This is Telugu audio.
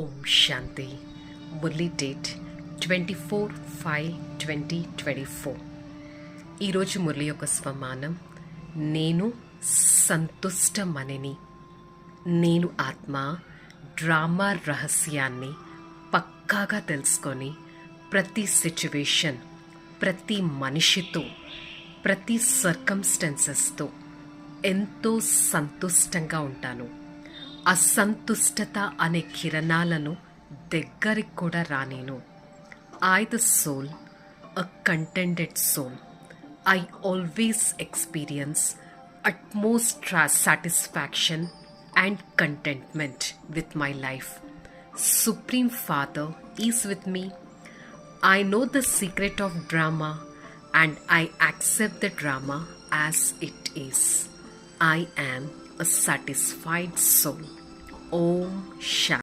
ఓం శాంతి. మురళీ డేట్ 24/5/2024. ఈరోజు మురళి యొక్క స్వమానం నేను సంతుష్టమనిని. నేను ఆత్మ డ్రామా రహస్యాన్ని పక్కాగా తెలుసుకొని ప్రతి సిచ్యువేషన్, ప్రతి మనిషితో, ప్రతి సర్కమ్స్టెన్సెస్తో ఎంతో సంతుష్టంగా ఉంటాను. అసంతుష్టత అనే కిరణాలను దగ్గరికి కూడా రానేను. I the soul, a contented soul. I always experience utmost satisfaction and contentment with my life. Supreme Father is with me. I know the secret of drama and I accept the drama as it is. I am a satisfied soul. Om Shanti.